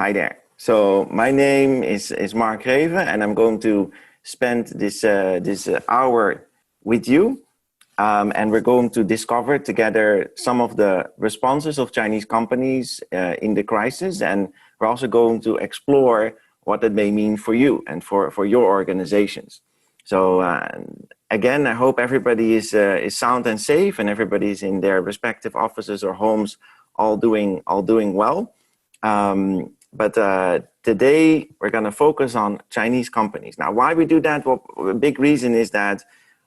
Hi there. So my name is Mark Greeven, and I'm going to spend this hour with you, and we're going to discover together some of the responses of Chinese companies in the crisis, and we're also going to explore what it may mean for you and for your organizations. So again, I hope everybody is sound and safe, and everybody is in their respective offices or homes, all doing well. But today we're going to focus on Chinese companies. Now, why we do that? Well, a big reason is that,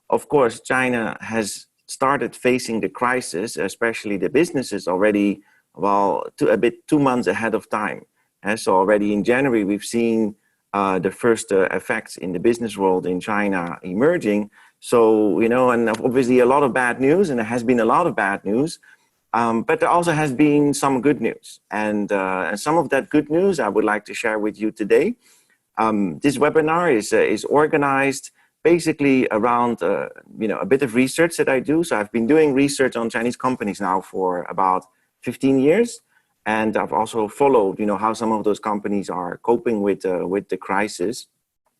of course, China has started facing the crisis, especially the businesses, already, well, 2 months ahead of time. So already in January, we've seen the first effects in the business world in China emerging. So, you know, and obviously a lot of bad news, and there has been a lot of bad news. But there also has been some good news, and some of that good news I would like to share with you today. This webinar is organized basically around a bit of research that I do. So I've been doing research on Chinese companies now for about 15 years, and I've also followed how some of those companies are coping with the crisis.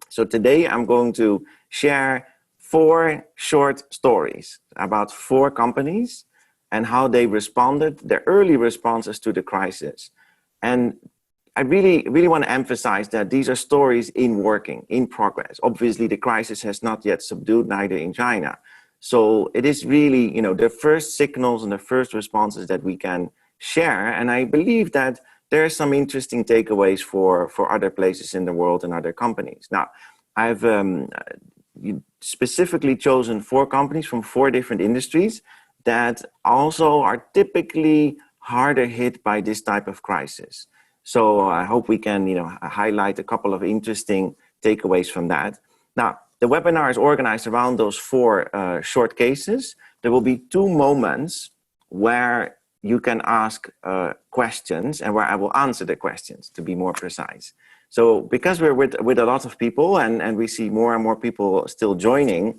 So today I'm going to share 4 short stories about 4 companies and how they responded, their early responses to the crisis. And I really want to emphasize that these are stories in working, in progress. Obviously, the crisis has not yet subdued, neither in China. So it is really, the first signals and the first responses that we can share. And I believe that there are some interesting takeaways for other places in the world and other companies. Now, I've specifically chosen 4 companies from 4 different industries that also are typically harder hit by this type of crisis. So I hope we can, highlight a couple of interesting takeaways from that. Now, the webinar is organized around those 4 short cases. There will be 2 moments where you can ask questions and where I will answer the questions, to be more precise. So because we're with a lot of people and we see more and more people still joining,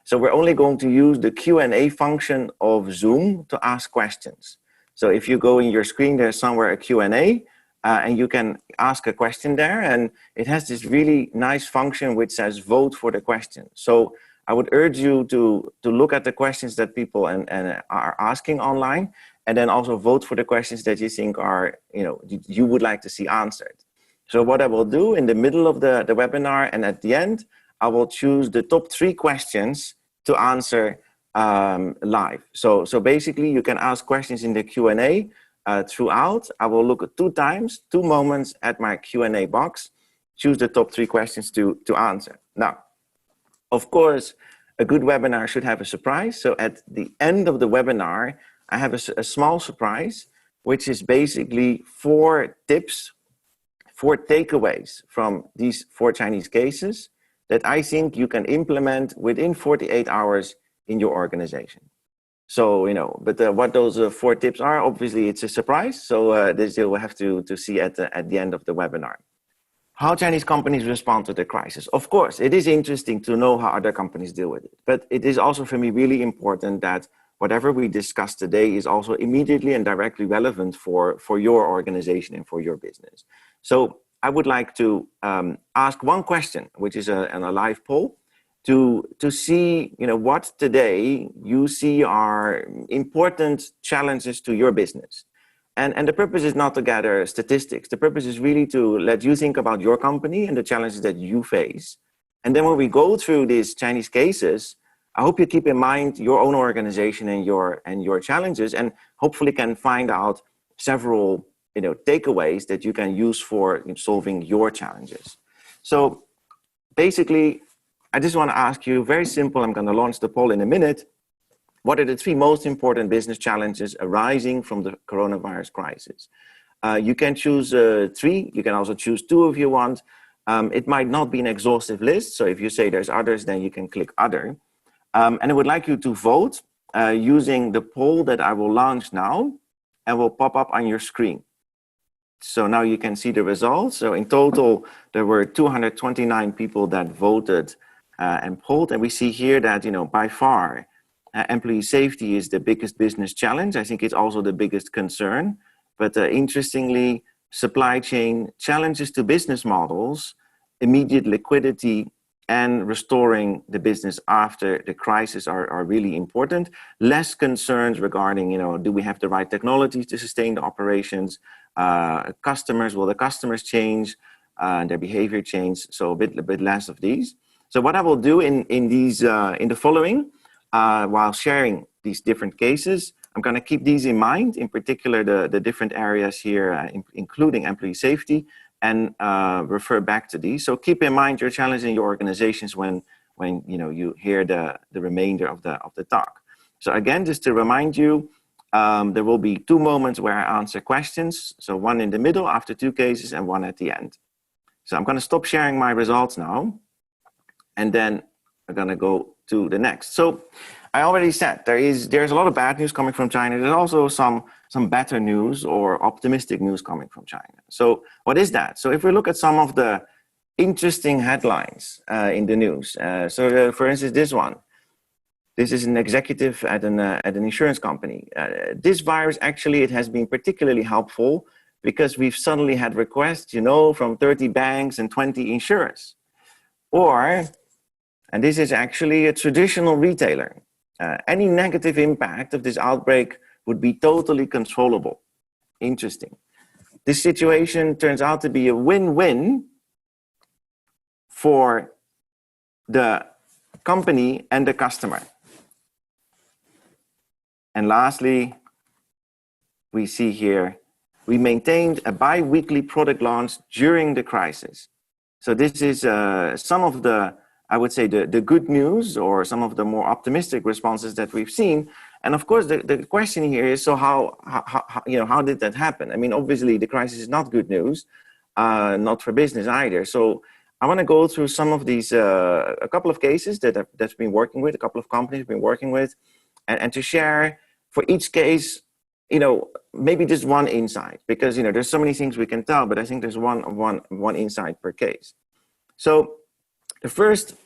so we're only going to use the Q&A function of Zoom to ask questions. So if you go in your screen, there's somewhere a Q&A, and you can ask a question there. And it has this really nice function which says vote for the question. So I would urge you to look at the questions that people are asking online, and then also vote for the questions that you think are, you would like to see answered. So what I will do in the middle of the webinar and at the end, I will choose the top 3 questions to answer live. So basically, you can ask questions in the Q&A throughout. I will look at 2 times, 2 moments at my Q&A box, choose the top 3 questions to answer. Now, of course, a good webinar should have a surprise. So at the end of the webinar, I have a small surprise, which is basically 4 tips, 4 takeaways from these 4 Chinese cases that I think you can implement within 48 hours in your organization. So, but what those 4 tips are, obviously it's a surprise. So this you'll have to see at the end of the webinar. How Chinese companies respond to the crisis. Of course, it is interesting to know how other companies deal with it. But it is also for me really important that whatever we discuss today is also immediately and directly relevant for your organization and for your business. So I would like to ask 1 question, which is a live poll, to see what today you see are important challenges to your business. And the purpose is not to gather statistics. The purpose is really to let you think about your company and the challenges that you face. And then when we go through these Chinese cases, I hope you keep in mind your own organization and your challenges, and hopefully can find out several takeaways that you can use for solving your challenges. So basically, I just want to ask you, very simple, I'm going to launch the poll in a minute. What are the 3 most important business challenges arising from the coronavirus crisis? You can choose 3. You can also choose 2 if you want. It might not be an exhaustive list. So if you say there's others, then you can click other. And I would like you to vote using the poll that I will launch now and will pop up on your screen. So now you can see the results. So in total, there were 229 people that voted and polled. And we see here that, by far, employee safety is the biggest business challenge. I think it's also the biggest concern. But interestingly, supply chain, challenges to business models, immediate liquidity, and restoring the business after the crisis are really important. Less concerns regarding, do we have the right technologies to sustain the operations? Customers, will the customers change? Their behavior change? So a bit less of these. So what I will do in the following, while sharing these different cases, I'm going to keep these in mind, in particular the different areas here, including employee safety, and refer back to these. So keep in mind your challenges in your organizations when you hear the remainder of the talk. So again, just to remind you, there will be 2 moments where I answer questions. So one in the middle after 2 cases and one at the end. So I'm going to stop sharing my results now, and then we're going to go to the next. So I already said there's a lot of bad news coming from China. There's also some better news or optimistic news coming from China. So what is that? So if we look at some of the interesting headlines in the news. For instance, this one. This is an executive at an insurance company. This virus, actually, it has been particularly helpful because we've suddenly had requests, from 30 banks and 20 insurers. And this is actually a traditional retailer. Any negative impact of this outbreak would be totally controllable. Interesting. This situation turns out to be a win-win for the company and the customer. And lastly, we see here, we maintained a bi-weekly product launch during the crisis. So this is some of the, I would say, the good news or some of the more optimistic responses that we've seen. And of course, the question here is, so how did that happen? I mean, obviously, the crisis is not good news, not for business either. So I want to go through some of these, a couple of cases that I've been working with, a couple of companies I've been working with, and to share for each case, maybe just one insight, because there's so many things we can tell, but I think there's one insight per case. So the first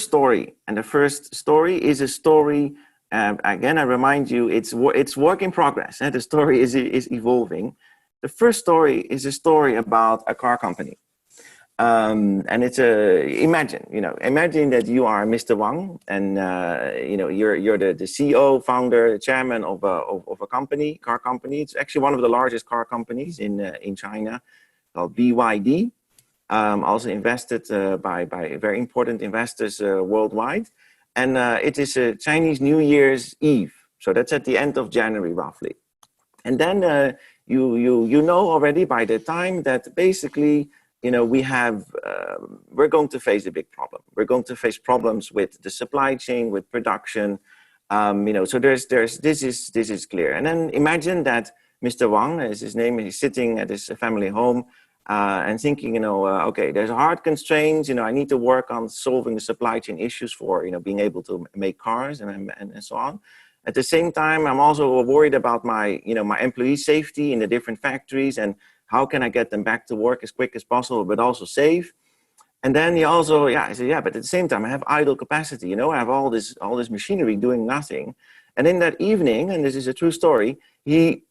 story, and the first story is a story. Again, I remind you, it's work in progress. The story is evolving. The first story is a story about a car company. And it's imagine that you are Mr. Wang, and you're the CEO, founder, chairman of a car company. It's actually one of the largest car companies in China, called BYD. Also invested by very important investors worldwide, and it is a Chinese New Year's Eve. So that's at the end of January, roughly. And then you know already by the time that basically, we're going to face a big problem. We're going to face problems with the supply chain, with production. So this is clear. And then imagine that Mr. Wang, is his name, he's sitting at his family home and thinking, okay, there's hard constraints. I need to work on solving the supply chain issues for being able to make cars and so on. At the same time, I'm also worried about my my employee safety in the different factories, and how can I get them back to work as quick as possible, but also safe? And then he also, I said, but at the same time, I have idle capacity. I have all this machinery doing nothing. And in that evening, and this is a true story, he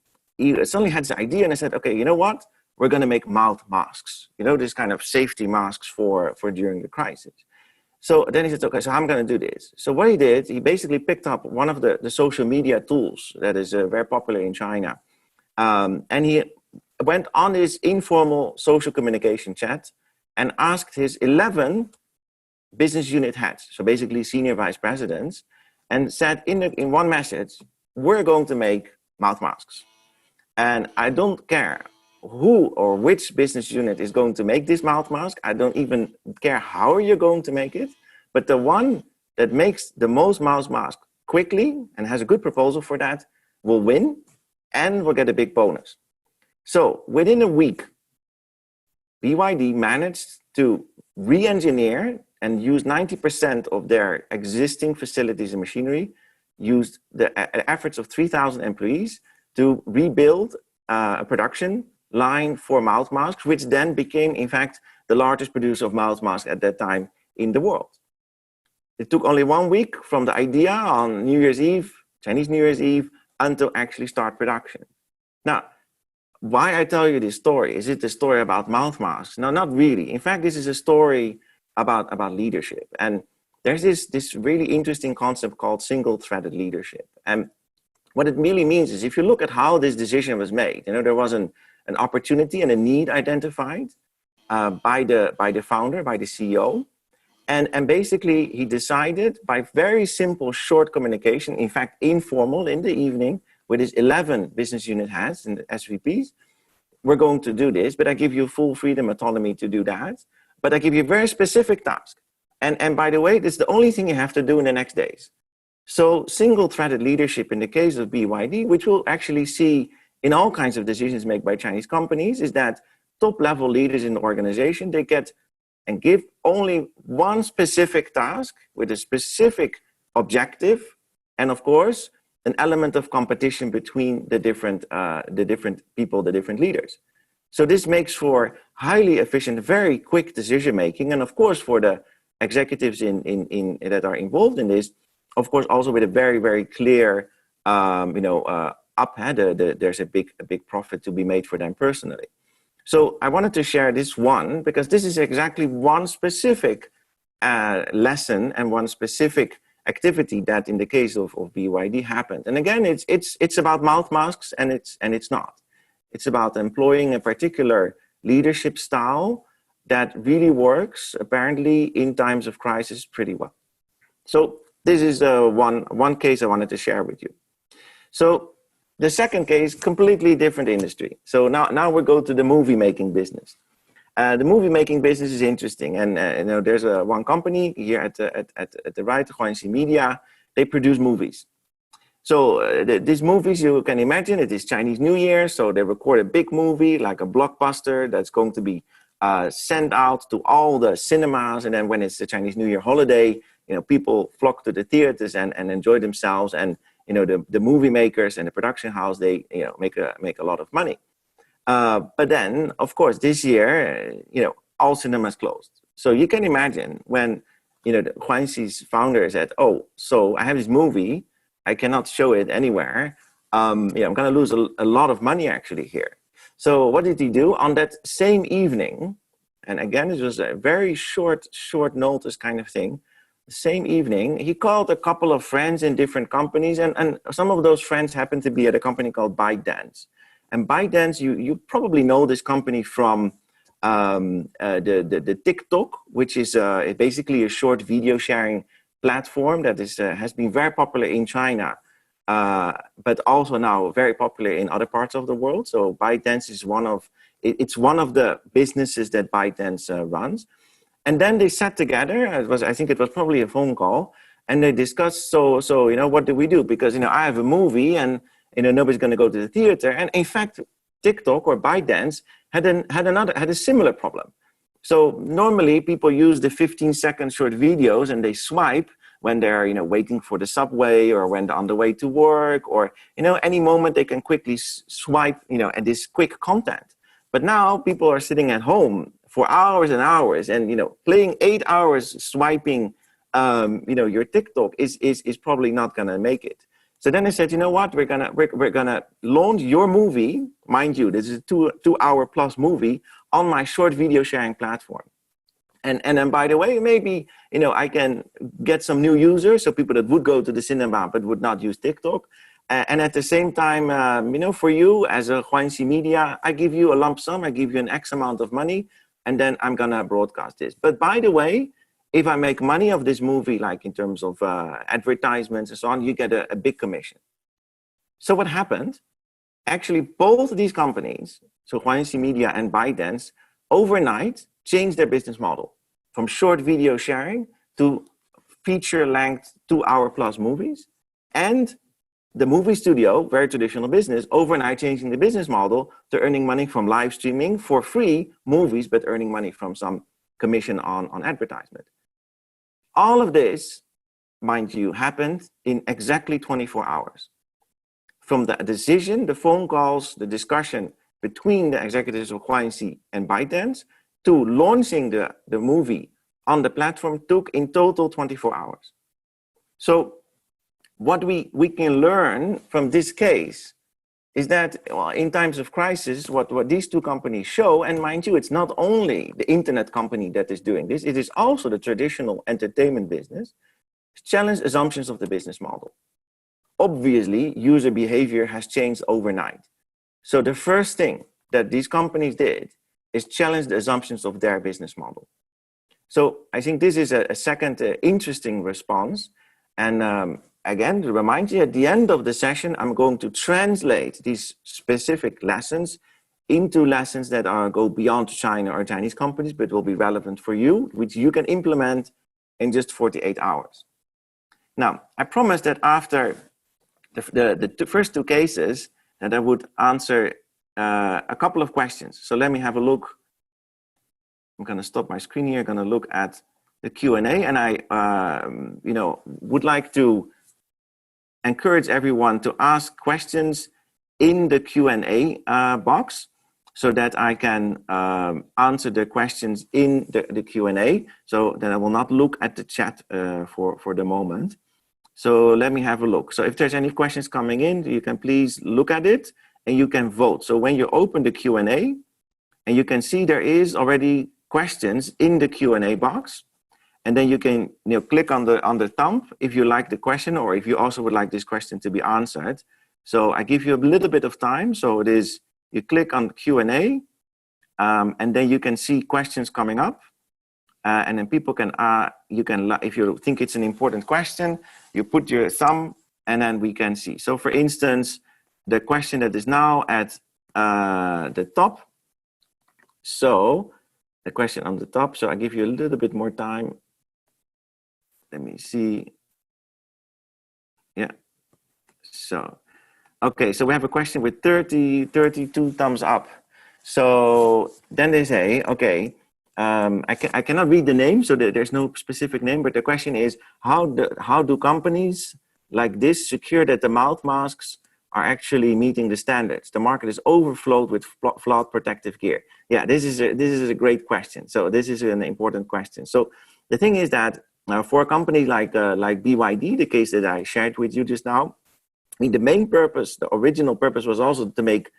suddenly had this idea, and I said, okay, you know what? We're going to make mouth masks. This kind of safety masks for during the crisis. So then he said, okay, so how am I going to do this? So what he did, he basically picked up one of the social media tools that is very popular in China, and he went on his informal social communication chat and asked his 11 business unit heads, so basically senior vice presidents, and said in one message, we're going to make mouth masks. And I don't care who or which business unit is going to make this mouth mask. I don't even care how you're going to make it, but the one that makes the most mouth mask quickly and has a good proposal for that will win and will get a big bonus. So within a week, BYD managed to re-engineer and use 90% of their existing facilities and machinery, used the efforts of 3,000 employees to rebuild a production line for mouth masks, which then became, in fact, the largest producer of mouth masks at that time in the world. It took only 1 week from the idea on New Year's Eve, Chinese New Year's Eve, until actually start production. Now, why I tell you this story? Is it a story about mouth masks? No, not really. In fact, this is a story about leadership. And there's this really interesting concept called single-threaded leadership. And what it really means is, if you look at how this decision was made, there was an opportunity and a need identified by the founder, by the CEO. And basically, he decided by very simple, short communication, in fact, informal in the evening, with his 11 business unit heads and SVPs, we're going to do this, but I give you full freedom, autonomy to do that. But I give you a very specific task. And by the way, this is the only thing you have to do in the next days. So single-threaded leadership in the case of BYD, which we'll actually see in all kinds of decisions made by Chinese companies, is that top-level leaders in the organization, they get and give only one specific task with a specific objective, and of course, an element of competition between the different people, the different leaders. So this makes for highly efficient, very quick decision-making, and of course, for the executives that are involved in this, of course, also with a very, very clear, there's a big profit to be made for them personally. So I wanted to share this one because this is exactly one specific lesson and one specific activity that, in the case of BYD, happened. And again, it's about mouth masks, and it's not. It's about employing a particular leadership style that really works, apparently, in times of crisis pretty well. So this is one case I wanted to share with you. So the second case, completely different industry. So now we go to the movie making business. The movie making business is interesting, and there's one company here at the right, Huanxi Media. They produce movies. So these movies, you can imagine, it is Chinese New Year, so they record a big movie, like a blockbuster, that's going to be sent out to all the cinemas, and then when it's the Chinese New Year holiday, people flock to the theaters and enjoy themselves, and the movie makers and the production house, they make a lot of money. But then, of course, this year, all cinemas closed. So you can imagine when the Huanxi's founder said, "Oh, so I have this movie, I cannot show it anywhere. I'm going to lose a lot of money actually here." So what did he do on that same evening? And again, it was a very short notice kind of thing. The same evening, he called a couple of friends in different companies, and some of those friends happened to be at a company called ByteDance. And ByteDance, you probably know this company from the TikTok, which is basically a short video sharing platform that has been very popular in China, but also now very popular in other parts of the world. So ByteDance is one of the businesses that ByteDance runs. And then they sat together. I think it was probably a phone call, and they discussed. So what do we do? Because I have a movie, and nobody's going to go to the theater. And in fact, TikTok or ByteDance had a similar problem. So normally people use the 15-second short videos, and they swipe when they're waiting for the subway, or when they're on the way to work, or any moment they can quickly swipe at this quick content. But now people are sitting at home for hours and hours, and playing 8 hours swiping your TikTok is probably not gonna make it. So then they said, you know what, we're gonna launch your movie, mind you, this is a two hour plus movie, on my short video sharing platform. And then, by the way, maybe I can get some new users, so people that would go to the cinema but would not use TikTok. And at the same time, for you as a Huanxi Media, I give you a lump sum, I give you an X amount of money, and then I'm gonna broadcast this. But by the way, if I make money of this movie, like in terms of advertisements and so on, you get a big commission. So what happened? Actually, both of these companies, so Huanxi Media and ByteDance, overnight changed their business model from short video sharing to feature-length 2 hour plus movies. And the movie studio, very traditional business, overnight changing the business model to earning money from live streaming for free movies, but earning money from some commission on advertisement. All of this, mind you, happened in exactly 24 hours. From the decision, the phone calls, the discussion between the executives of Huanxi and ByteDance to launching the movie on the platform took in total 24 hours. So what we can learn from this case is that well, in times of crisis, what these two companies show, and mind you, it's not only the internet company that is doing this, it is also the traditional entertainment business, challenge assumptions of the business model. Obviously, user behavior has changed overnight. So the first thing that these companies did is challenge the assumptions of their business model. So I think this is a second interesting response. And again, to remind you, at the end of the session, I'm going to translate these specific lessons into lessons that go beyond China or Chinese companies, but will be relevant for you, which you can implement in just 48 hours. Now, I promised that after the first two cases, that I would answer a couple of questions. So let me have a look. I'm going to stop my screen here. I'm going to look at the Q&A, and I, would like to encourage everyone to ask questions in the Q&A box, so that I can answer the questions in the Q&A. So that I will not look at the chat for the moment. So let me have a look. So if there's any questions coming in, you can please look at it and you can vote. So when you open the Q&A, and you can see there is already questions in the Q&A box, and then you can click on the thumb if you like the question, or if you also would like this question to be answered. So I give you a little bit of time. So it is, you click on Q&A, and then you can see questions coming up. And then people can, if you think it's an important question, you put your thumb and then we can see. So for instance, the question that is now at the top. So the question on the top, so I give you a little bit more time. Let me see. Yeah. So, okay, so we have a question with 32 thumbs up. So then they say, okay, I cannot read the name, so there's no specific name, but the question is, how do companies like this secure that the mouth masks are actually meeting the standards? The market is overflowed with flawed protective gear. Yeah, this is a great question. So this is an important question. So the thing is that for a company like BYD, the case that I shared with you just now, I mean, the main purpose, the original purpose, was also to make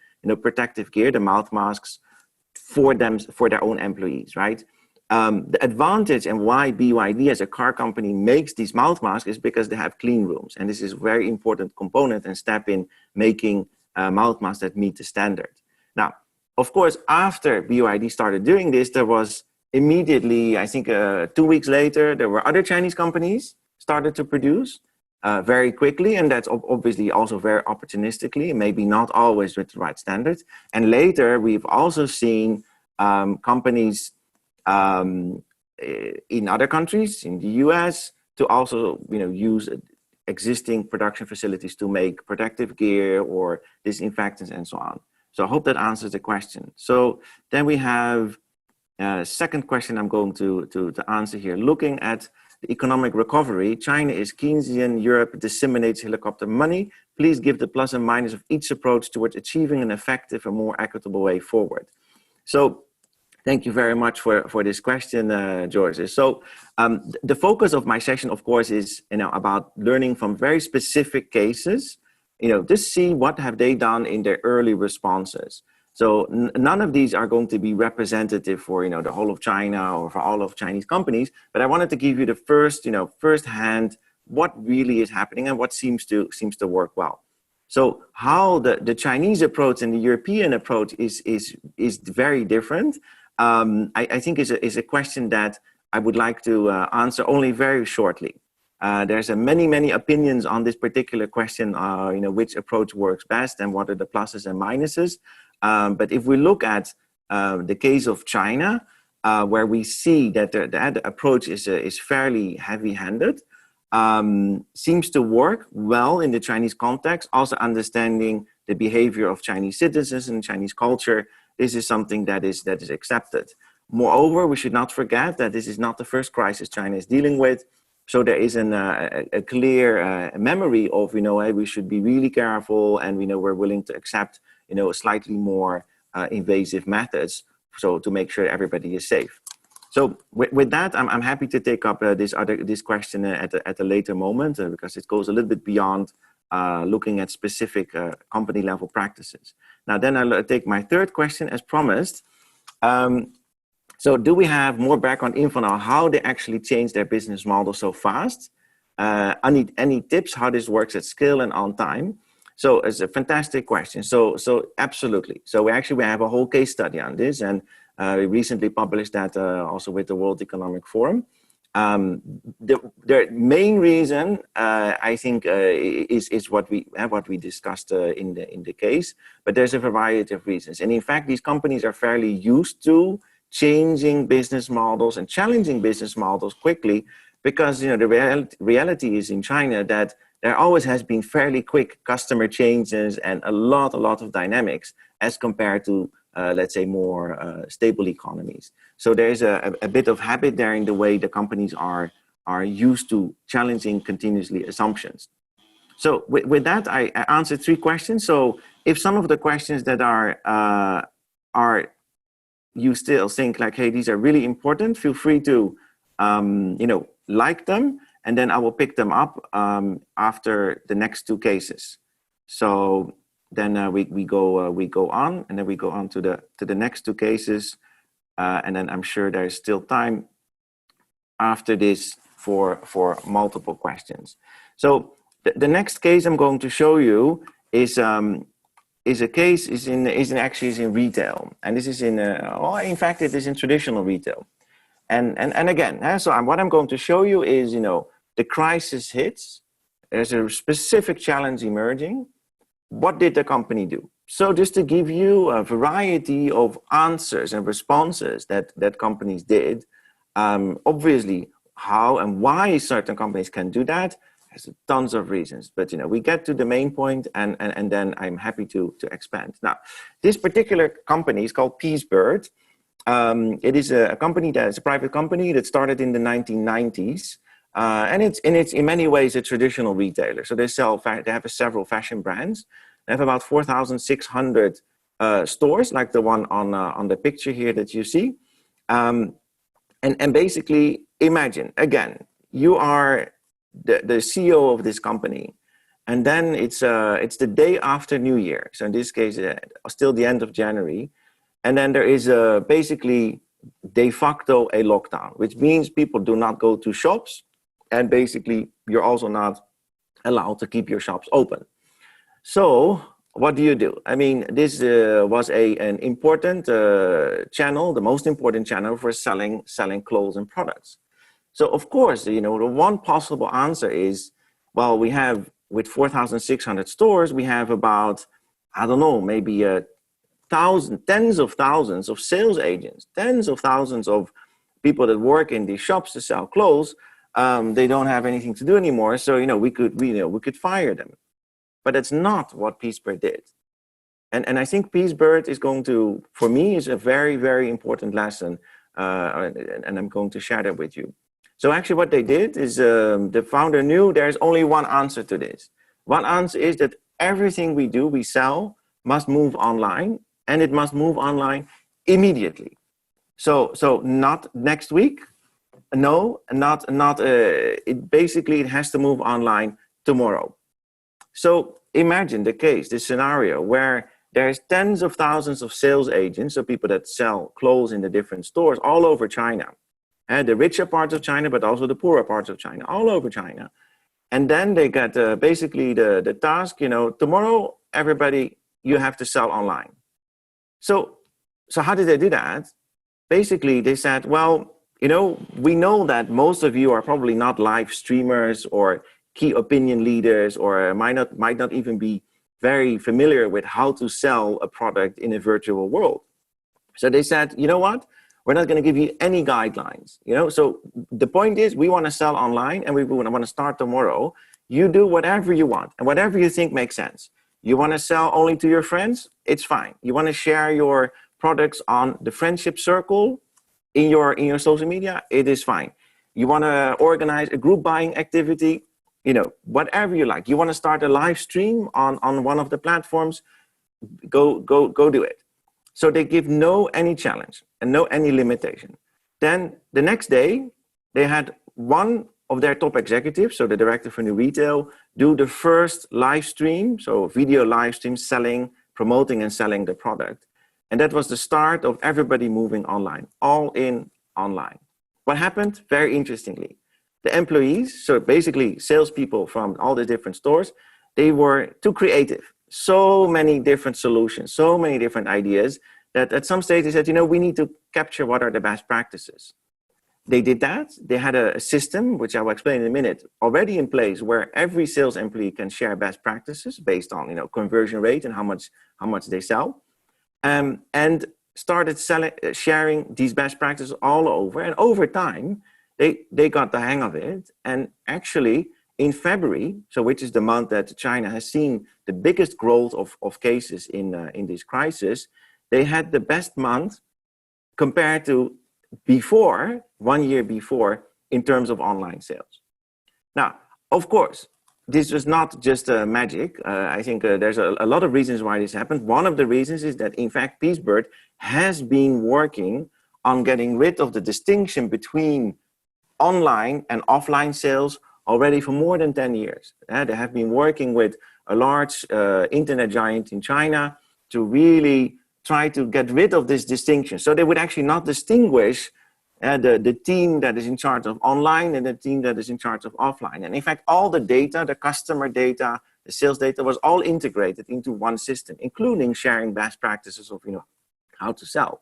protective gear, the mouth masks, for their own employees, right? The advantage and why BYD as a car company makes these mouth masks is because they have clean rooms, and this is a very important component and step in making mouth masks that meet the standard. Now, of course, after BYD started doing this, there was immediately, I think 2 weeks later, there were other Chinese companies started to produce very quickly, and that's obviously also very opportunistically, maybe not always with the right standards. And later, we've also seen companies in other countries, in the US, to also use existing production facilities to make protective gear or disinfectants and so on. So I hope that answers the question. So then we have a second question I'm going to answer here. Looking at the economic recovery, China is Keynesian, Europe disseminates helicopter money. Please give the plus and minus of each approach towards achieving an effective and more equitable way forward. So thank you very much for this question, George. So the focus of my session, of course, is about learning from very specific cases, just see what have they done in their early responses. So none of these are going to be representative for the whole of China or for all of Chinese companies, but I wanted to give you the first hand what really is happening and what seems to work well. So how the Chinese approach and the European approach is very different. I think is a question that I would like to answer only very shortly. There's many opinions on this particular question, which approach works best and what are the pluses and minuses. But if we look at the case of China, where we see that the approach is fairly heavy-handed, seems to work well in the Chinese context, also understanding the behavior of Chinese citizens and Chinese culture. This is something that is accepted. Moreover, we should not forget that this is not the first crisis China is dealing with. So there is a clear memory of, hey, we should be really careful, and we're willing to accept slightly more invasive methods, so to make sure everybody is safe. So with that, I'm happy to take up this question at a later moment, because it goes a little bit beyond looking at specific company level practices. Now, then I'll take my third question as promised. So do we have more background info on how they actually changed their business model so fast? Any tips how this works at scale and on time? So it's a fantastic question. So absolutely. So we have a whole case study on this, and we recently published that also with the World Economic Forum. The main reason I think is what we discussed in the case, but there's a variety of reasons. And in fact, these companies are fairly used to changing business models and challenging business models quickly, because the reality is in China that there always has been fairly quick customer changes and a lot of dynamics as compared to let's say more stable economies. So there's a bit of habit there in the way the companies are used to challenging continuously assumptions. So with that, I answered 3 questions. So if some of the questions that are you still think like, hey, these are really important, feel free to like them, and then I will pick them up after the next 2 cases. So then we go on, and then we go on to the next 2 cases, and then I'm sure there's still time after this for multiple questions. So the next case I'm going to show you is a case actually in retail, and this is in fact it is in traditional retail, and again, so what I'm going to show you is the crisis hits, there's a specific challenge emerging. What did the company do? So just to give you a variety of answers and responses that companies did, obviously how and why certain companies can do that, there's tons of reasons, but we get to the main point, and then I'm happy to expand. Now, this particular company is called Peacebird. It is a company that is a private company that started in the 1990s. And it's in many ways a traditional retailer. So they have several fashion brands. They have about 4,600 stores, like the one on the picture here that you see. And basically, imagine again, you are the CEO of this company, and then it's the day after New Year. So in this case, still the end of January, and then there is basically de facto a lockdown, which means people do not go to shops. And basically, you're also not allowed to keep your shops open. So what do? I mean, this was an important channel, the most important channel for selling clothes and products. So of course, the one possible answer is, well, we have with 4,600 stores, we have about, I don't know, maybe tens of thousands of sales agents, tens of thousands of people that work in these shops to sell clothes. They don't have anything to do anymore, so we could fire them. But that's not what Peacebird did. And I think Peacebird is going to, for me, is a very, very important lesson, and I'm going to share that with you. So actually what they did is the founder knew there's only one answer to this. One answer is that everything we sell, must move online, and it must move online immediately. So not next week. No, not. It has to move online tomorrow. So imagine the scenario where there's tens of thousands of sales agents, so people that sell clothes in the different stores all over China, and the richer parts of China, but also the poorer parts of China, all over China. And then they got basically the task, tomorrow, everybody, you have to sell online. So how did they do that? Basically, they said, well, we know that most of you are probably not live streamers or key opinion leaders, or might not even be very familiar with how to sell a product in a virtual world. So they said, you know what? We're not going to give you any guidelines. So the point is, we want to sell online, and we want to start tomorrow. You do whatever you want and whatever you think makes sense. You want to sell only to your friends? It's fine. You want to share your products on the friendship circle in your social media? It is fine. You want to organize a group buying activity? Whatever you like. You want to start a live stream on one of the platforms? Go do it. So they give no any challenge and no any limitation. Then the next day, they had one of their top executives, so the director for new retail, do the first live stream, so video live stream selling, promoting and selling the product. And that was the start of everybody moving online, all in online. What happened? Very interestingly, the employees, so basically salespeople from all the different stores, they were too creative. So many different solutions, so many different ideas that at some stage they said, you know, we need to capture what are the best practices. They did that. They had a system, which I will explain in a minute, already in place where every sales employee can share best practices based on, you know, conversion rate and how much they sell. And started sharing these best practices all over. And over time, they got the hang of it. And actually, in February, so which is the month that China has seen the biggest growth of cases in this crisis, they had the best month compared to before, 1 year before, in terms of online sales. Now, of course, this was not just magic. I think there's a lot of reasons why this happened. One of the reasons is that, in fact, Peacebird has been working on getting rid of the distinction between online and offline sales already for more than 10 years. They have been working with a large internet giant in China to really try to get rid of this distinction. So they would actually not distinguish the team that is in charge of online and the team that is in charge of offline. And in fact, all the data, the customer data, the sales data was all integrated into one system, including sharing best practices of, you know, how to sell.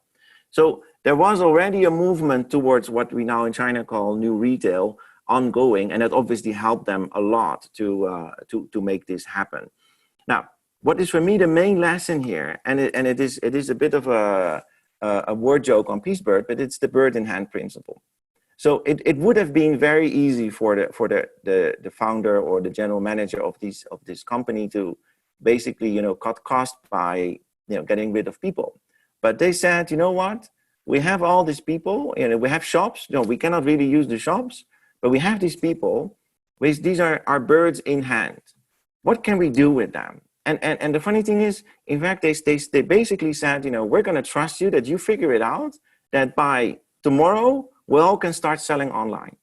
So there was already a movement towards what we now in China call new retail ongoing, and that obviously helped them a lot to make this happen. Now, what is for me the main lesson here, and it is a bit of a word joke on Peacebird, but it's the bird in hand principle. So it would have been very easy for the founder or the general manager of this company to basically, you know, cut costs by, you know, getting rid of people. But they said, you know what? We have all these people, you know, we have shops. You know, we cannot really use the shops, but we have these people. These are our birds in hand. What can we do with them? And the funny thing is, in fact, they basically said, you know, we're going to trust you that you figure it out, that by tomorrow, we all can start selling online.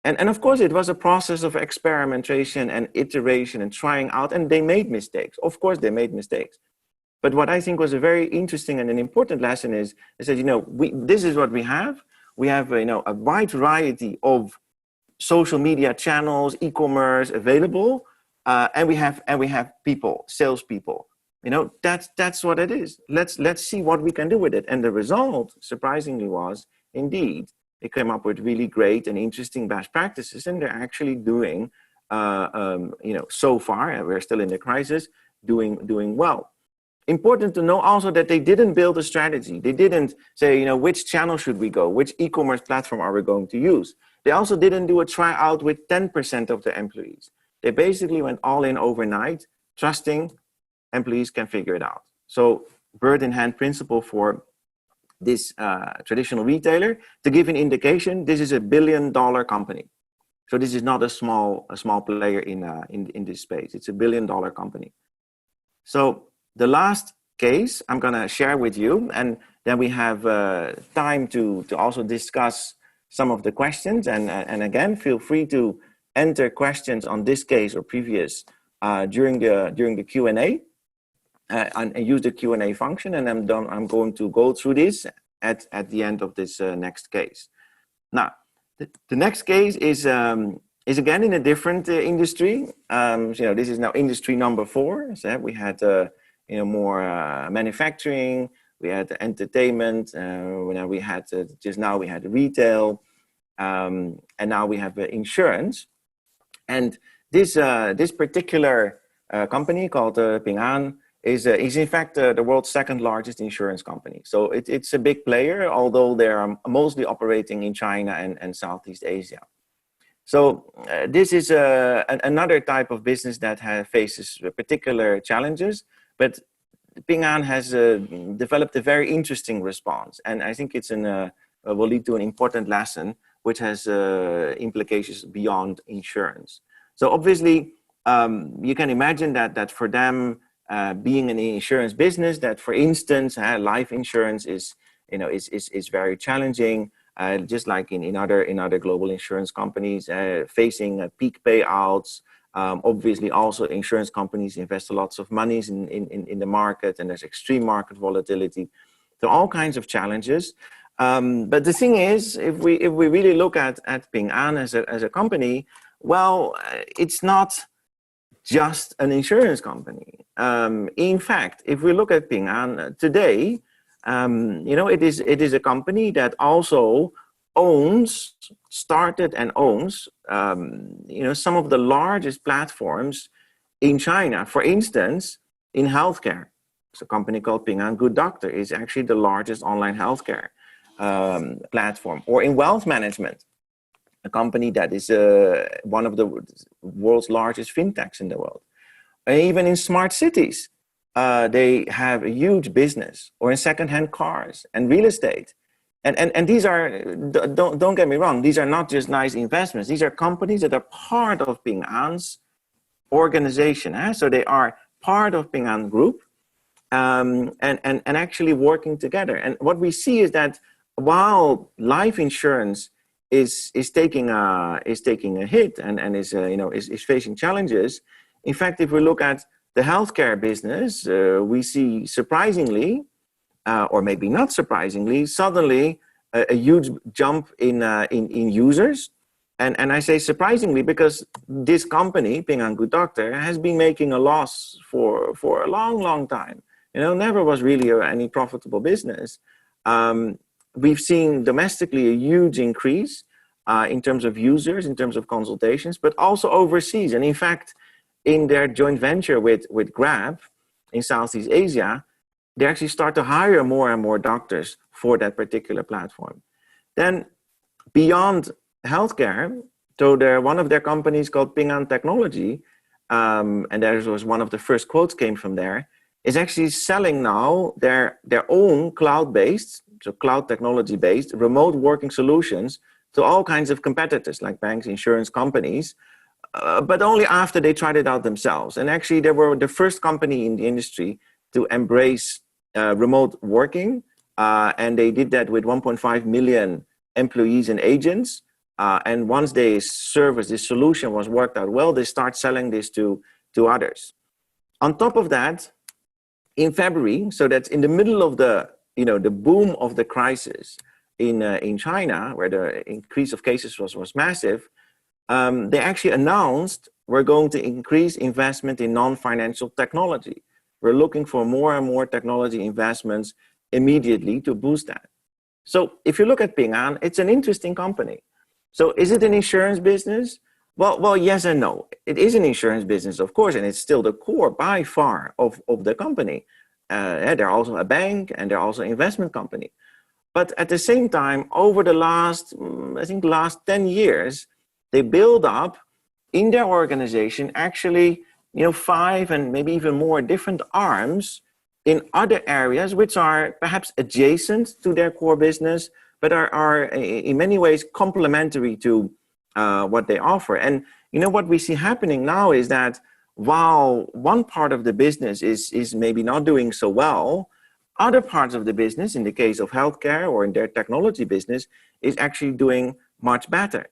And of course, it was a process of experimentation and iteration and trying out, and they made mistakes. Of course, they made mistakes. But what I think was a very interesting and an important lesson is, they said, you know, this is what we have. We have, you know, a wide variety of social media channels, e-commerce available. And we have people, salespeople. You know, that's what it is. Let's see what we can do with it. And the result, surprisingly, was indeed they came up with really great and interesting best practices, and they're actually doing, you know, so far, and we're still in the crisis, doing well. Important to know also that they didn't build a strategy. They didn't say, you know, which channel should we go, which e-commerce platform are we going to use. They also didn't do a tryout with 10% of the employees. They basically went all in overnight, trusting employees can figure it out. So bird in hand principle for this traditional retailer. To give an indication, this is $1 billion company. So this is not a small player in this space. It's $1 billion company. So the last case I'm going to share with you, and then we have time to also discuss some of the questions. And again, feel free to enter questions on this case or previous during the Q&A and use the Q&A function. And I'm going to go through this at the end of this next case. Now, the next case is again in a different industry. You know, this is now industry number 4. So we had you know, more manufacturing, we had entertainment, we had just now we had retail, and now we have insurance. And this particular company called Ping An is in fact the world's 2nd largest insurance company. So it's a big player, although they are mostly operating in China and Southeast Asia. So this is another type of business that faces particular challenges, but Ping An has developed a very interesting response. And I think it's will lead to an important lesson, which has implications beyond insurance. So obviously, you can imagine that for them, being an insurance business, that for instance, life insurance is very challenging. just like in other global insurance companies, facing peak payouts. Obviously, also insurance companies invest lots of monies in the market, and there's extreme market volatility. So all kinds of challenges. But the thing is, if we really look at Ping An as a company, well, it's not just an insurance company. In fact, if we look at Ping An today, it is a company that also started and owns, some of the largest platforms in China. For instance, in healthcare, it's a company called Ping An Good Doctor is actually the largest online healthcare platform. Or in wealth management, a company that is one of the world's largest fintechs in the world. And even in smart cities, they have a huge business, or in secondhand cars and real estate. And these are, don't get me wrong, these are not just nice investments. These are companies that are part of Ping An's organization. So they are part of Ping An Group, and actually working together. And what we see is that while life insurance is taking a hit and is facing challenges, in fact, if we look at the healthcare business, we see surprisingly, or maybe not surprisingly, suddenly a huge jump in users. And I say surprisingly because this company, Ping An Good Doctor, has been making a loss for a long time. Never was really any profitable business. We've seen domestically a huge increase in terms of users, in terms of consultations, but also overseas. And in fact, in their joint venture with Grab in Southeast Asia, they actually start to hire more and more doctors for that particular platform. Then beyond healthcare, so one of their companies called Ping An Technology, and that was one of the first quotes came from there, is actually selling now their own cloud-based, so cloud technology-based remote working solutions to all kinds of competitors like banks, insurance companies, but only after they tried it out themselves. And actually they were the first company in the industry to embrace remote working, and they did that with 1.5 million employees and agents. And once this solution was worked out well, they start selling this to others. On top of that, in February, so that's in the middle of the boom of the crisis in China, where the increase of cases was massive, they actually announced we're going to increase investment in non-financial technology. We're looking for more and more technology investments immediately to boost that. So if you look at Ping An, it's an interesting company. So is it an insurance business? Well, yes and no. It is an insurance business, of course, and it's still the core by far of the company. They're also a bank and they're also an investment company. But at the same time, over the last 10 years, they build up in their organization actually 5 and maybe even more different arms in other areas which are perhaps adjacent to their core business, but are in many ways complementary to what they offer. And what we see happening now is that while one part of the business is maybe not doing so well, other parts of the business, in the case of healthcare or in their technology business, is actually doing much better.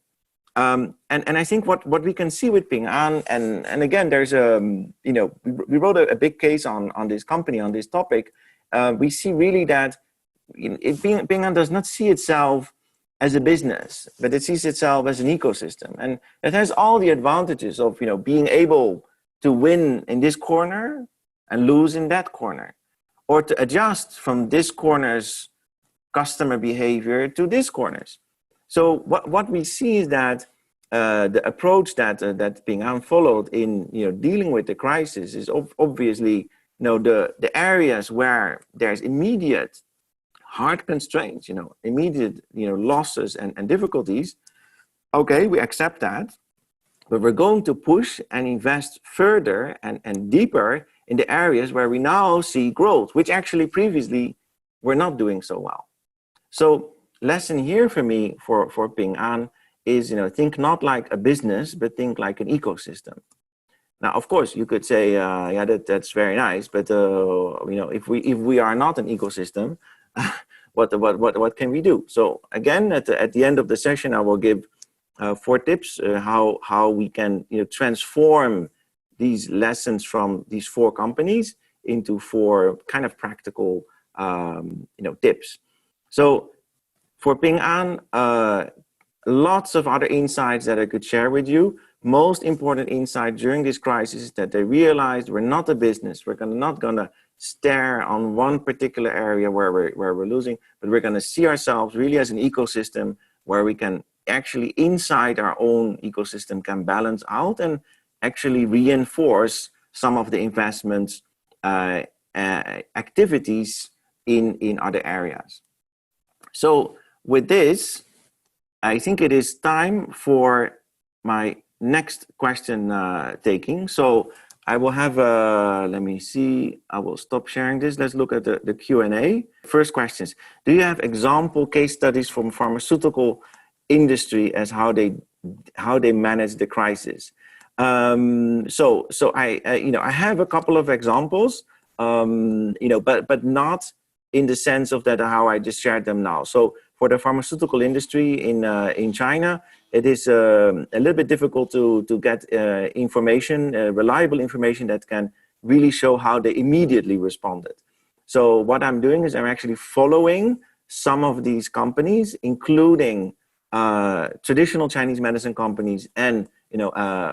And I think what we can see with Ping An, and again, there's we wrote a big case on this company, on this topic. We see really that Ping An does not see itself as a business, but it sees itself as an ecosystem. And it has all the advantages of being able to win in this corner and lose in that corner, or to adjust from this corner's customer behavior to this corner's. So what we see is that the approach that Ping An followed in dealing with the crisis is obviously the areas where there's immediate hard constraints, immediate losses and difficulties. Okay, we accept that, but we're going to push and invest further and deeper in the areas where we now see growth, which actually previously were not doing so well. So lesson here for me for Ping An is think not like a business, but think like an ecosystem. Now, of course, you could say, yeah, that's very nice, but if we are not an ecosystem, what can we do? So again, at the end of the session, I will give 4 tips how we can transform these lessons from these 4 companies into 4 kind of practical tips. So for Ping An, lots of other insights that I could share with you. Most important insight during this crisis is that they realized we're not a business. We're not gonna stare on one particular area where we're losing, but we're gonna see ourselves really as an ecosystem where we can actually inside our own ecosystem can balance out and actually reinforce some of the investments activities in other areas. So with this, I think it is time for my next question taking. So I will have let me see, I will stop sharing this. Let's look at the Q&A. First questions. Do you have example case studies from pharmaceutical industry as how they manage the crisis? So I have a couple of examples, but not in the sense of that how I just shared them now. So for the pharmaceutical industry in China, it is a little bit difficult to get information, reliable information that can really show how they immediately responded. So what I'm doing is I'm actually following some of these companies, including traditional Chinese medicine companies and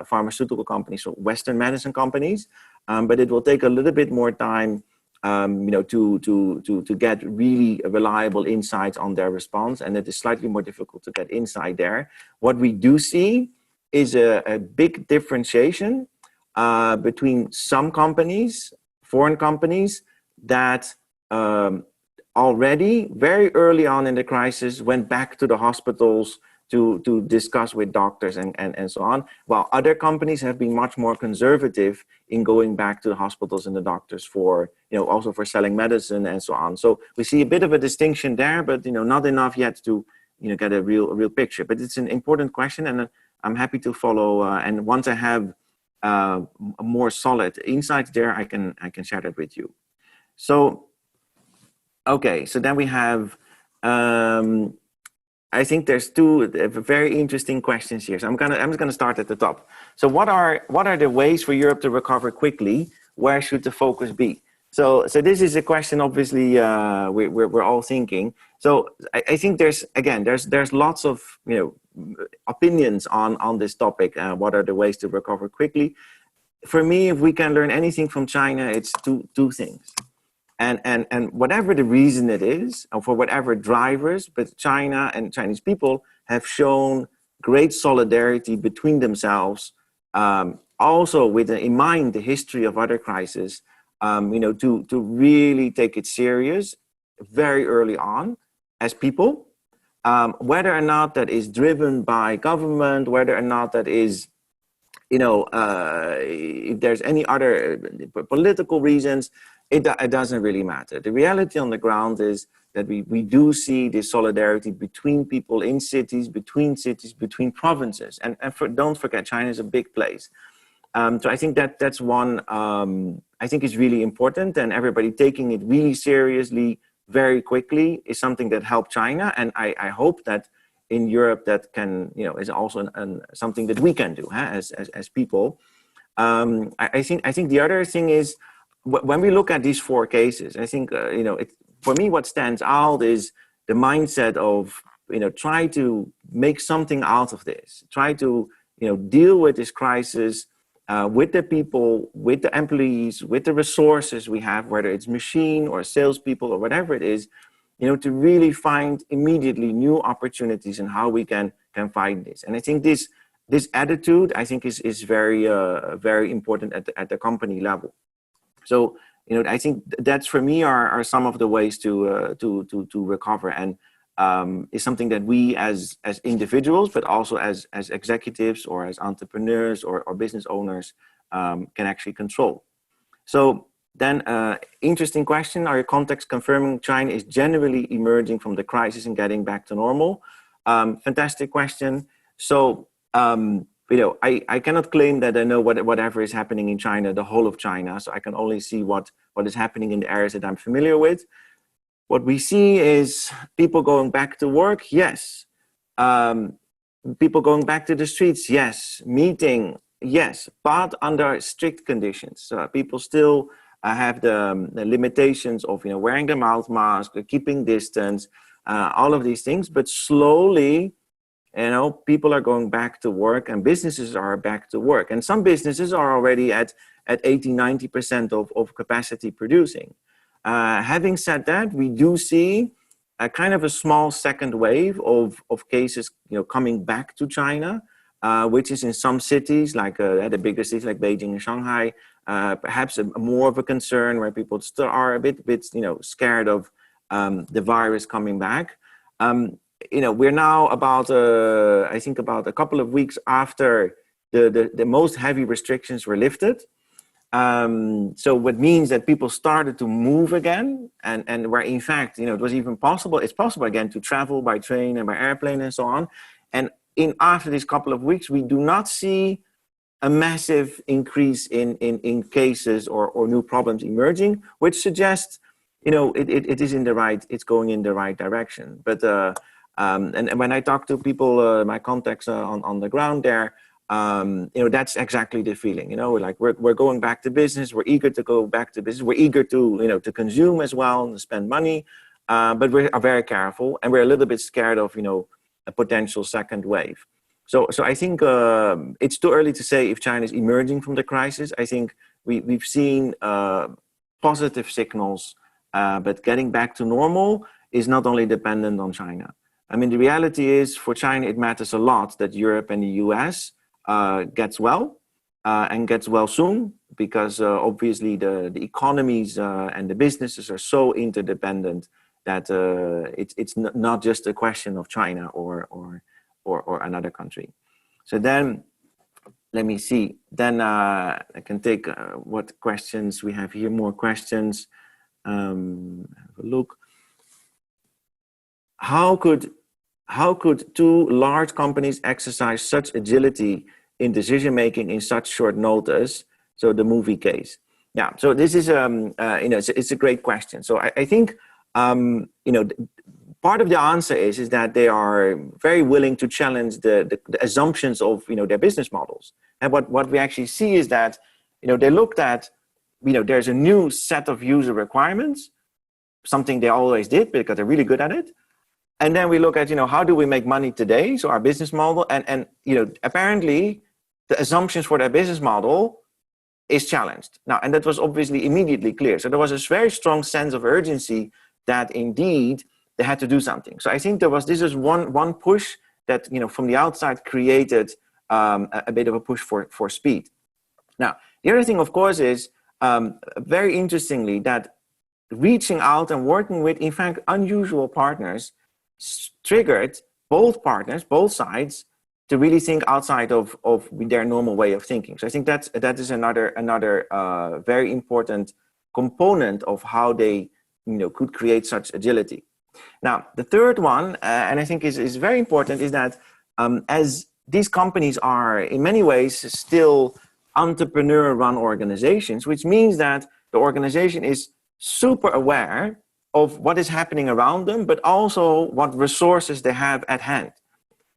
pharmaceutical companies, so Western medicine companies. But it will take a little bit more time to get really reliable insights on their response, and it is slightly more difficult to get insight there. What we do see is a big differentiation between some companies, foreign companies, that already very early on in the crisis went back to the hospitals to discuss with doctors and so on, while other companies have been much more conservative in going back to the hospitals and the doctors for, also for selling medicine and so on. So we see a bit of a distinction there, but not enough yet to get a real picture. But it's an important question, and I'm happy to follow. And once I have a more solid insights there, I can share that with you. So okay, so then we have. I think there's 2 very interesting questions here. So I'm just gonna start at the top. So what are the ways for Europe to recover quickly? Where should the focus be? So this is a question obviously we're all thinking. So I think there's lots of opinions on this topic. What are the ways to recover quickly? For me, if we can learn anything from China, it's two things. And whatever the reason it is, or for whatever drivers, but China and Chinese people have shown great solidarity between themselves, also with in mind the history of other crises, to really take it serious very early on as people, whether or not that is driven by government, whether or not that is, if there's any other political reasons, it doesn't really matter. The reality on the ground is that we do see this solidarity between people in cities, between provinces. And don't forget, China is a big place. So I think that's one, I think is really important, and everybody taking it really seriously very quickly is something that helped China. And I hope that in Europe that can, is also something that we can do as people. I think the other thing is, when we look at these 4 cases, I think, for me, what stands out is the mindset of, try to make something out of this, try to, deal with this crisis with the people, with the employees, with the resources we have, whether it's machine or salespeople or whatever it is, to really find immediately new opportunities and how we can find this. And I think this attitude, I think, is very very important at the company level. So, I think that's, for me, are some of the ways to recover, and is something that we as individuals, but also as executives or as entrepreneurs or business owners can actually control. So then, interesting question: are your contacts confirming China is generally emerging from the crisis and getting back to normal? Fantastic question. So. I cannot claim that I know whatever is happening in China, the whole of China. So I can only see what is happening in the areas that I'm familiar with. What we see is people going back to work, yes. People going back to the streets, yes. Meeting, yes, but under strict conditions. People still have the limitations of wearing the mouth mask, keeping distance, all of these things. But slowly, people are going back to work, and businesses are back to work. And some businesses are already at 80–90% of capacity producing. Having said that, we do see a kind of a small second wave of cases coming back to China, which is in some cities like the bigger cities like Beijing and Shanghai, perhaps more of a concern, where people still are a bit scared of the virus coming back. We're now about I think about a couple of weeks after the most heavy restrictions were lifted. So what means that people started to move again, and where in fact, it was even possible, it's possible again to travel by train and by airplane and so on. And after these couple of weeks, we do not see a massive increase in cases or new problems emerging, which suggests, it is it's going in the right direction. But, and when I talk to people, my contacts on the ground there, that's exactly the feeling. We're going back to business. We're eager to go back to business. We're eager to to consume as well and spend money, but we are very careful, and we're a little bit scared of a potential second wave. So I think it's too early to say if China is emerging from the crisis. I think we've seen positive signals, but getting back to normal is not only dependent on China. I mean, the reality is, for China, it matters a lot that Europe and the US gets well and gets well soon, because obviously the economies and the businesses are so interdependent that it's not just a question of China or another country. So then, let me see. Then I can take what questions we have here. More questions. Have a look. How could two large companies exercise such agility in decision making in such short notice? So the movie case. Yeah. So this is it's a great question. So I think part of the answer is that they are very willing to challenge the assumptions of their business models. And what we actually see is that they looked at there's a new set of user requirements, something they always did because they're really good at it. And then we look at, how do we make money today? So our business model, and apparently the assumptions for their business model is challenged. Now, and that was obviously immediately clear. So there was this very strong sense of urgency that indeed they had to do something. So I think this is one push that, from the outside created a bit of a push for speed. Now, the other thing, of course, is very interestingly that reaching out and working with, in fact, unusual partners triggered both partners, both sides, to really think outside of their normal way of thinking. So I think that is another very important component of how they could create such agility. Now, the third one, and I think is very important, is that as these companies are in many ways still entrepreneur-run organizations, which means that the organization is super aware of what is happening around them, but also what resources they have at hand.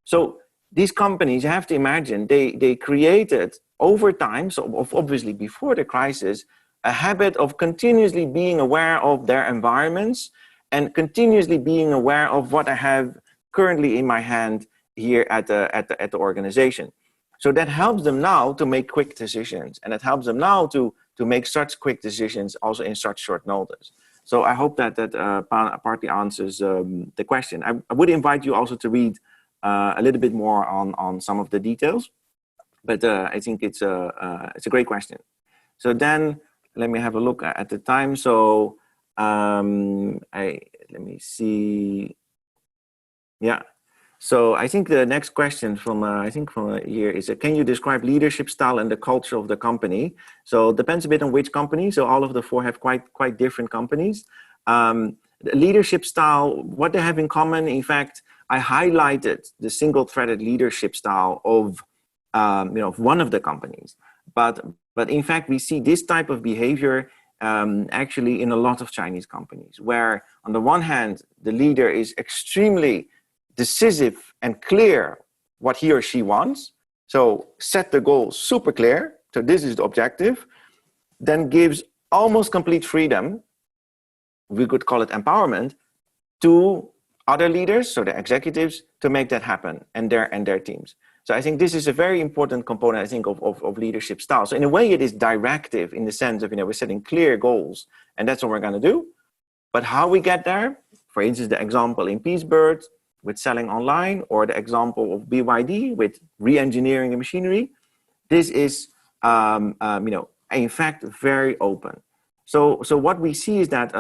So these companies, you have to imagine, they created over time, so obviously before the crisis, a habit of continuously being aware of their environments and continuously being aware of what I have currently in my hand here at the organization. So that helps them now to make quick decisions, and it helps them now to make such quick decisions also in such short notice. So I hope that partly answers the question. I would invite you also to read a little bit more on some of the details, but I think it's a great question. So then let me have a look at the time. So let me see. Yeah. So I think the next question from here is, can you describe leadership style and the culture of the company? So it depends a bit on which company. So all of the four have quite different companies. The leadership style, what they have in common, in fact, I highlighted the single-threaded leadership style of one of the companies. But in fact, we see this type of behavior actually in a lot of Chinese companies, where on the one hand, the leader is extremely decisive and clear what he or she wants. So set the goal super clear. So this is the objective. Then gives almost complete freedom, we could call it empowerment, to other leaders, so the executives, to make that happen, and their teams. So I think this is a very important component, I think, of leadership style. So in a way, it is directive in the sense of, we're setting clear goals, and that's what we're going to do. But how we get there, for instance, the example in Peacebird with selling online, or the example of BYD with re-engineering the machinery, this is, in fact, very open. So what we see is that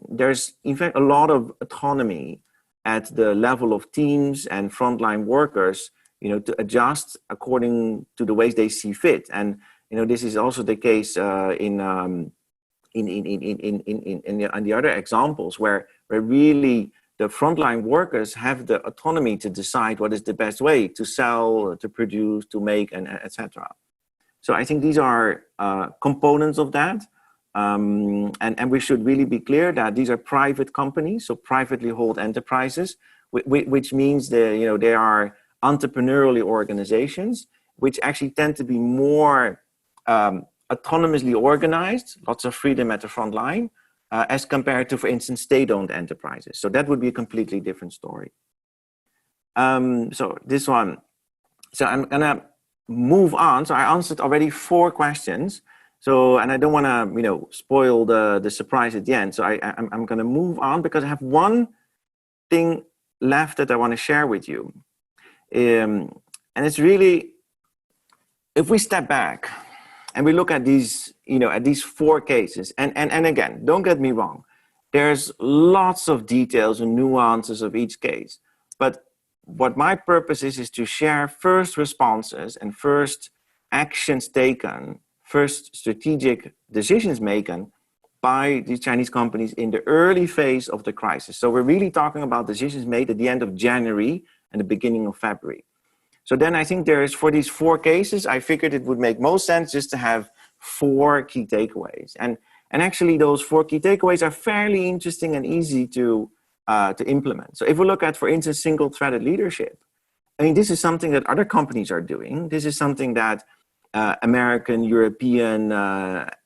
there's, in fact, a lot of autonomy at the level of teams and frontline workers, to adjust according to the ways they see fit. And, this is also the case in the other examples where really the frontline workers have the autonomy to decide what is the best way to sell, to produce, to make, and etc. So I think these are components of that. And we should really be clear that these are private companies, so privately held enterprises, which means that, they are entrepreneurial organizations, which actually tend to be more autonomously organized, lots of freedom at the front line, as compared to, for instance, state-owned enterprises. So that would be a completely different story. So this one. So I'm gonna move on. So I answered already 4 questions. So, and I don't want to, spoil the surprise at the end. So I'm going to move on because I have one thing left that I want to share with you. And it's really, if we step back and we look at these, at these 4 cases, and again, don't get me wrong, there's lots of details and nuances of each case. But what my purpose is to share first responses and first actions taken, first strategic decisions taken by these Chinese companies in the early phase of the crisis. So we're really talking about decisions made at the end of January and the beginning of February. So then I think there is, for these 4 cases, I figured it would make most sense just to have 4 key takeaways. And actually those 4 key takeaways are fairly interesting and easy to implement. So if we look at, for instance, single-threaded leadership, I mean, this is something that other companies are doing. This is something that American, European,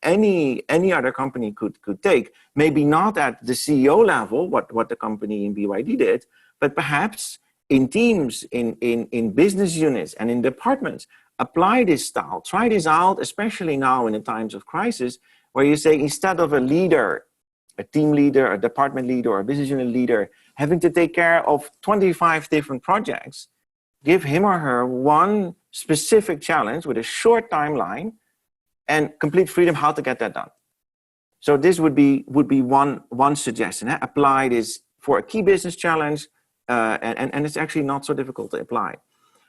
any other company could take. Maybe not at the CEO level, what the company in BYD did, but perhaps in teams, in business units and in departments, apply this style, try this out, especially now in the times of crisis, where you say, instead of a leader, a team leader, a department leader, or a business unit leader having to take care of 25 different projects, give him or her one specific challenge with a short timeline and complete freedom how to get that done. So this would be one suggestion. Apply this for a key business challenge, and it's actually not so difficult to apply.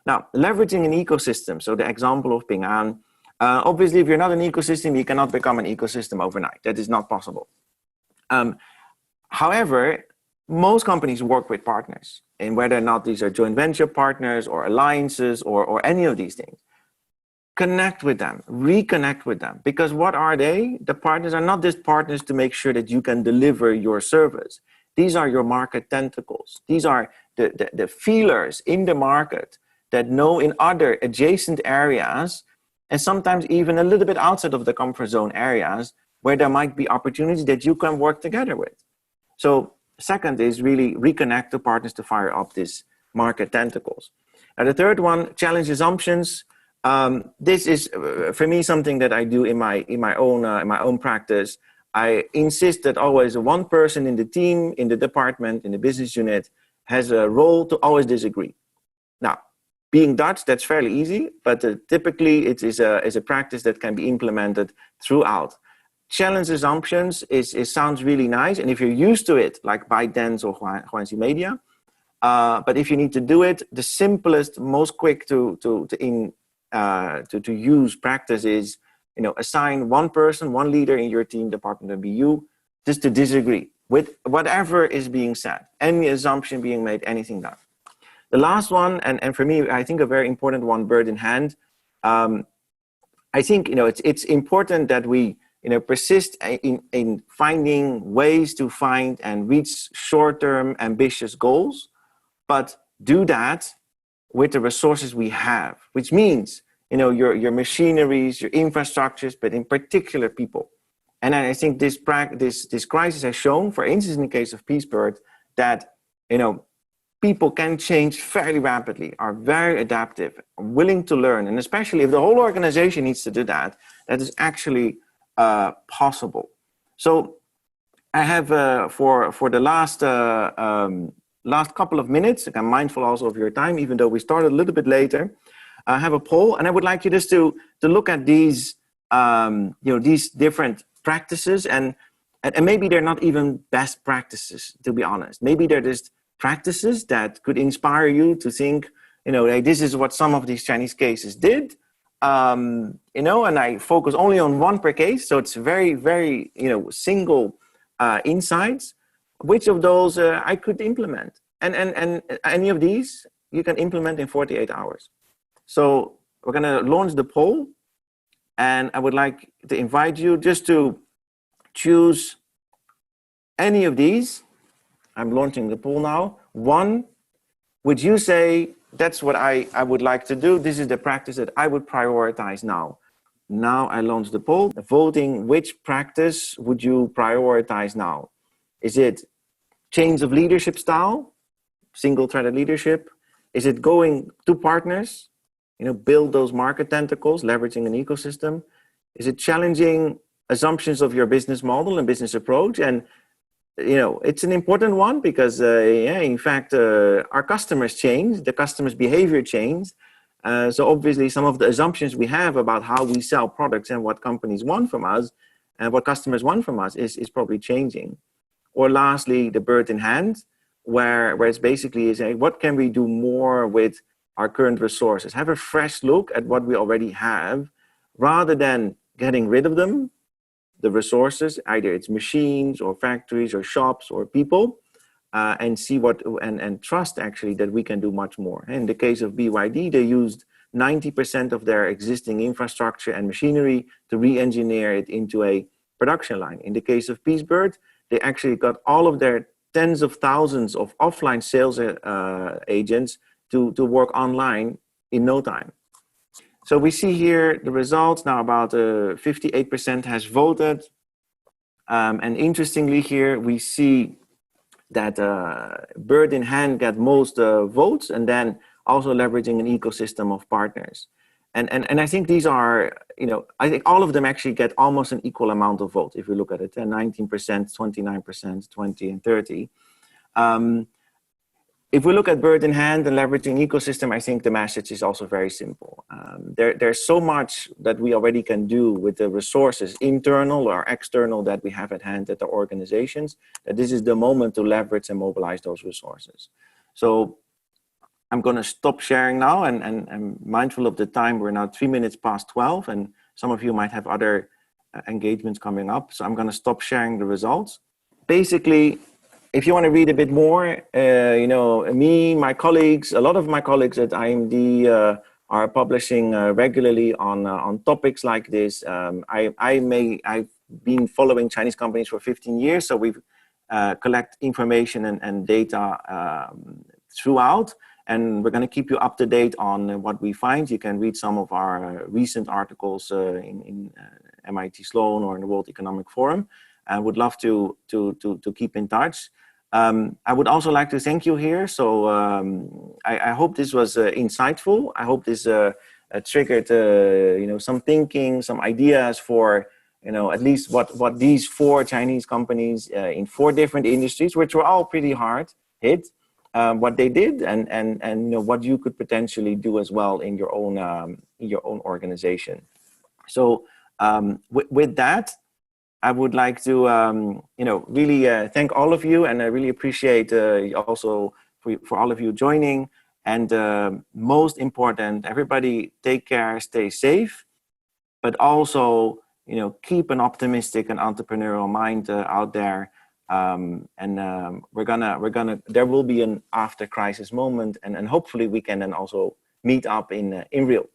Now, leveraging an ecosystem, so the example of Ping An, obviously if you're not an ecosystem, you cannot become an ecosystem overnight. That is not possible. However, most companies work with partners, and whether or not these are joint venture partners or alliances or any of these things, connect with them, reconnect with them. Because what are they? The partners are not just partners to make sure that you can deliver your service. These are your market tentacles. These are the feelers in the market that know in other adjacent areas, and sometimes even a little bit outside of the comfort zone areas, where there might be opportunities that you can work together with. So second is really reconnect the partners to fire up these market tentacles. And the third one, challenge assumptions. This is for me something that I do in my own practice. I insist that always one person in the team, in the department, in the business unit has a role to always disagree. Now, being Dutch, that's fairly easy, but typically it is a practice that can be implemented throughout. Challenge assumptions sounds really nice, and if you're used to it, like ByteDance or Huanxi Media, but if you need to do it, the simplest, most quick to use practice is, assign one person, one leader in your team, department, and be you, just to disagree with whatever is being said, any assumption being made, anything done. The last one, and for me, I think a very important one, bird in hand. I think it's important that we persist in finding ways to find and reach short-term ambitious goals, but do that with the resources we have, which means, your machineries, your infrastructures, but in particular people. And I think this crisis has shown, for instance, in the case of Peacebird, that, people can change fairly rapidly, are very adaptive, willing to learn. And especially if the whole organization needs to do that, that is actually possible. So I have, for the last couple of minutes, I'm mindful also of your time, even though we started a little bit later, I have a poll, and I would like you just to look at these, these different practices, and maybe they're not even best practices, to be honest. Maybe they're just practices that could inspire you to think, hey, this is what some of these Chinese cases did, and I focus only on one per case, so it's very, very, single insights. Which of those I could implement, and any of these you can implement in 48 hours. So we're going to launch the poll, and I would like to invite you just to choose any of these. I'm launching the poll now. One, would you say that's what I would like to do? This is the practice that I would prioritize now. Now I launch the poll. Voting, which practice would you prioritize now? Is it change of leadership style, single-threaded leadership? Is it going to partners, build those market tentacles, leveraging an ecosystem? Is it challenging assumptions of your business model and business approach? And it's an important one because, in fact, our customers change, the customer's behavior changed. So obviously, some of the assumptions we have about how we sell products and what companies want from us and what customers want from us is probably changing. Or lastly, the bird in hand, where it's basically saying, what can we do more with our current resources? Have a fresh look at what we already have, rather than getting rid of them, the resources, either it's machines or factories or shops or people, and see and trust actually that we can do much more. In the case of BYD, they used 90% of their existing infrastructure and machinery to re-engineer it into a production line. In the case of Peacebird, they actually got all of their tens of thousands of offline sales agents to work online in no time. So we see here the results. Now about 58% has voted. And interestingly here, we see that bird in hand got most votes, and then also leveraging an ecosystem of partners. And I think these are, I think all of them actually get almost an equal amount of votes. If you look at it, 19%, 29%, 20, and 30. If we look at bird in hand and leveraging ecosystem, I think the message is also very simple. There's so much that we already can do with the resources, internal or external, that we have at hand at the organizations, that this is the moment to leverage and mobilize those resources. So I'm going to stop sharing now, and I'm mindful of the time. We're now 3 minutes past 12, and some of you might have other engagements coming up. So I'm going to stop sharing the results. Basically, if you want to read a bit more, me, my colleagues, a lot of my colleagues at IMD are publishing regularly on topics like this. I've been following Chinese companies for 15 years, so we've collect information and data throughout. And we're going to keep you up to date on what we find. You can read some of our recent articles in MIT Sloan or in the World Economic Forum. I would love to keep in touch. I would also like to thank you here. So I hope this was insightful. I hope this triggered some thinking, some ideas for at least what these 4 Chinese companies in 4 different industries, which were all pretty hard hit, what they did, and what you could potentially do as well in your own organization. So with that, I would like to really thank all of you, and I really appreciate also for all of you joining. And most important, everybody take care, stay safe, but also keep an optimistic and entrepreneurial mind out there. There will be an after crisis moment, and hopefully we can then also meet up in real.